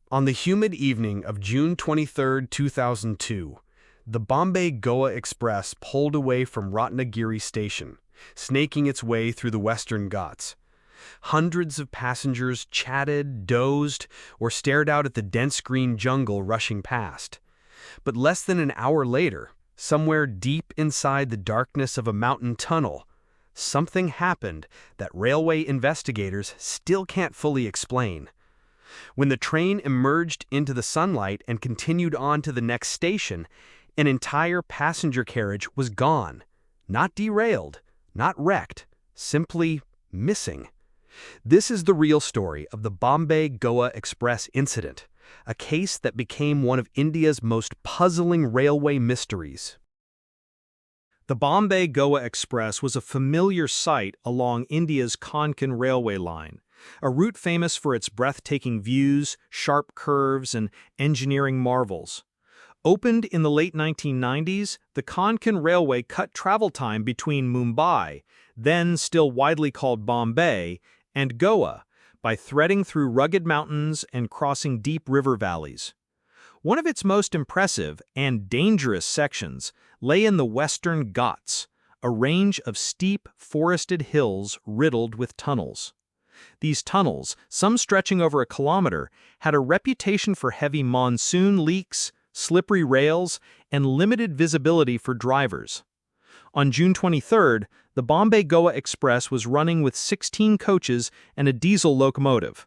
On the humid evening of June 23, 2002, the Bombay Goa Express pulled away from Ratnagiri station, snaking its way through the Western Ghats. Hundreds of passengers chatted, dozed, or stared out at the dense green jungle rushing past. But less than an hour later, somewhere deep inside the darkness of a mountain tunnel, something happened that railway investigators still can't fully explain. When the train emerged into the sunlight and continued on to the next station, an entire passenger carriage was gone. Not derailed, not wrecked, simply missing. This is the real story of the Bombay Goa Express incident, a case that became one of India's most puzzling railway mysteries. The Bombay Goa Express was a familiar sight along India's Konkan railway line, a route famous for its breathtaking views, sharp curves, and engineering marvels. Opened in the late 1990s, the Konkan Railway cut travel time between Mumbai, then still widely called Bombay, and Goa by threading through rugged mountains and crossing deep river valleys. One of its most impressive and dangerous sections lay in the Western Ghats, a range of steep, forested hills riddled with tunnels. These tunnels, some stretching over a kilometer, had a reputation for heavy monsoon leaks, slippery rails, and limited visibility for drivers. On June 23rd, the Bombay Goa Express was running with 16 coaches and a diesel locomotive.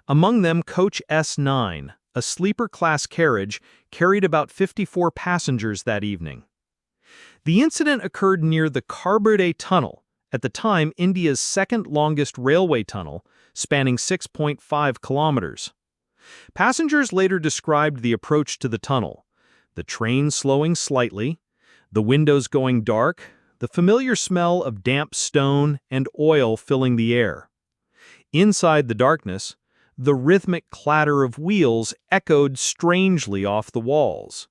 Among them, Coach S9, a sleeper-class carriage, carried about 54 passengers that evening. The incident occurred near the Carriage Tunnel, at the time India's second-longest railway tunnel, spanning 6.5 kilometers. Passengers later described the approach to the tunnel: the train slowing slightly, the windows going dark, the familiar smell of damp stone and oil filling the air. Inside the darkness, the rhythmic clatter of wheels echoed strangely off the walls.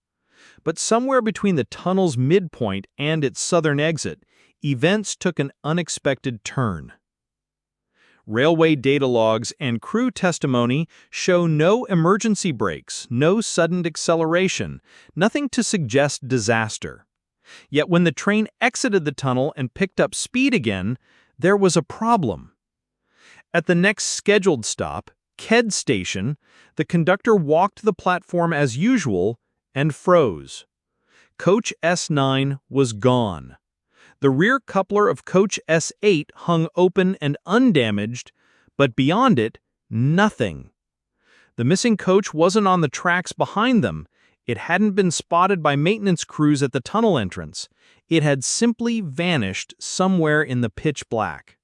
But somewhere between the tunnel's midpoint and its southern exit, events took an unexpected turn. Railway data logs and crew testimony show no emergency brakes, no sudden acceleration, nothing to suggest disaster. Yet when the train exited the tunnel and picked up speed again, there was a problem. At the next scheduled stop, Carriage station, the conductor walked the platform as usual and froze. Coach S9 was gone. The rear coupler of Coach S8 hung open and undamaged, but beyond it, nothing. The missing coach wasn't on the tracks behind them. It hadn't been spotted by maintenance crews at the tunnel entrance. It had simply vanished somewhere in the pitch black.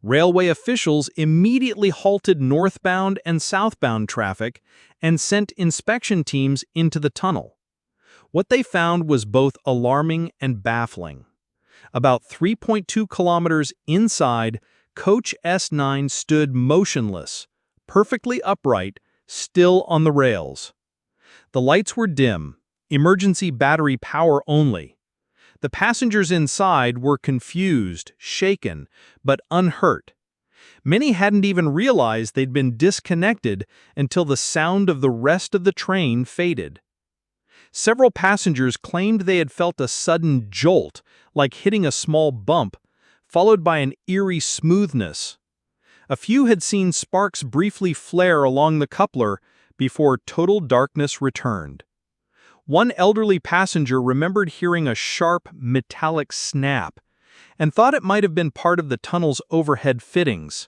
Railway officials immediately halted northbound and southbound traffic and sent inspection teams into the tunnel. What they found was both alarming and baffling. About 3.2 kilometers inside, Coach S9 stood motionless, perfectly upright, still on the rails. The lights were dim, emergency battery power only. The passengers inside were confused, shaken, but unhurt. Many hadn't even realized they'd been disconnected until the sound of the rest of the train faded. Several passengers claimed they had felt a sudden jolt, like hitting a small bump, followed by an eerie smoothness. A few had seen sparks briefly flare along the coupler before total darkness returned. One elderly passenger remembered hearing a sharp, metallic snap and thought it might have been part of the tunnel's overhead fittings.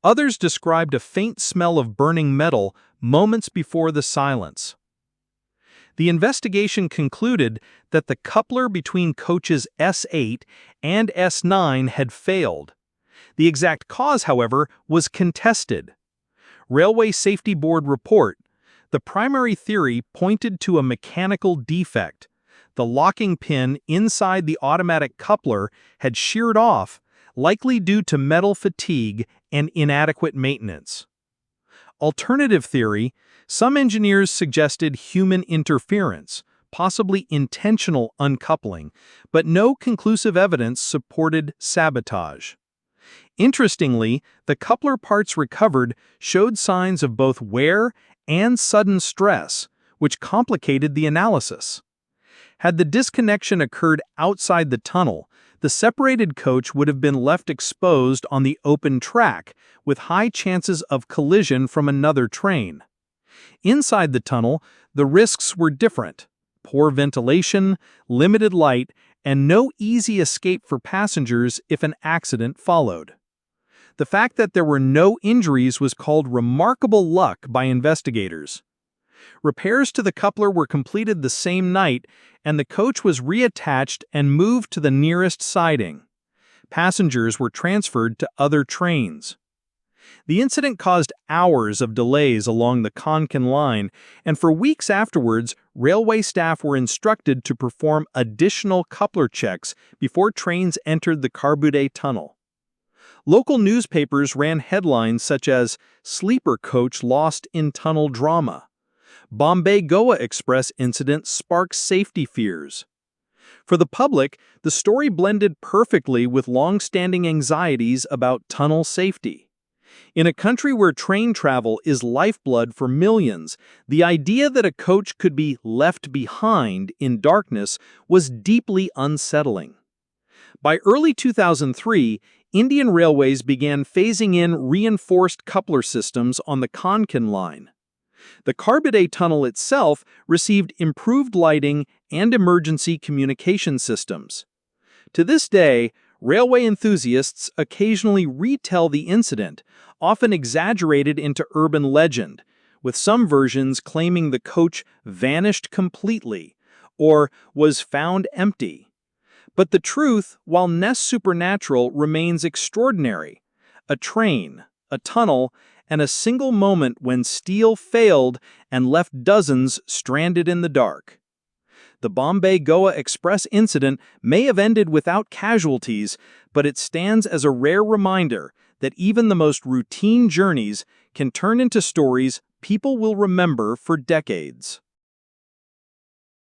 Others described a faint smell of burning metal moments before the silence. The investigation concluded that the coupler between coaches S8 and S9 had failed. The exact cause, however, was contested. Railway Safety Board report: the primary theory pointed to a mechanical defect. The locking pin inside the automatic coupler had sheared off, likely due to metal fatigue and inadequate maintenance. Alternative theory: some engineers suggested human interference, possibly intentional uncoupling, but no conclusive evidence supported sabotage. Interestingly, the coupler parts recovered showed signs of both wear and sudden stress, which complicated the analysis. Had the disconnection occurred outside the tunnel, the separated coach would have been left exposed on the open track, with high chances of collision from another train. Inside the tunnel, the risks were different: poor ventilation, limited light, and no easy escape for passengers if an accident followed. The fact that there were no injuries was called remarkable luck by investigators. Repairs to the coupler were completed the same night, and the coach was reattached and moved to the nearest siding. Passengers were transferred to other trains. The incident caused hours of delays along the Konkan line, and for weeks afterwards, railway staff were instructed to perform additional coupler checks before trains entered the Carbuday tunnel. Local newspapers ran headlines such as "Sleeper Coach Lost in Tunnel Drama." "Bombay Goa Express Incident Sparks Safety Fears." For the public, the story blended perfectly with long-standing anxieties about tunnel safety. In a country where train travel is lifeblood for millions, the idea that a coach could be left behind in darkness was deeply unsettling. By early 2003, Indian Railways began phasing in reinforced coupler systems on the Konkan line. The Carbuday tunnel itself received improved lighting and emergency communication systems. To this day, railway enthusiasts occasionally retell the incident, often exaggerated into urban legend, with some versions claiming the coach vanished completely or was found empty. But the truth, while less supernatural, remains extraordinary. A train, a tunnel, and a single moment when steel failed and left dozens stranded in the dark. The Bombay Goa Express incident may have ended without casualties, but it stands as a rare reminder that even the most routine journeys can turn into stories people will remember for decades.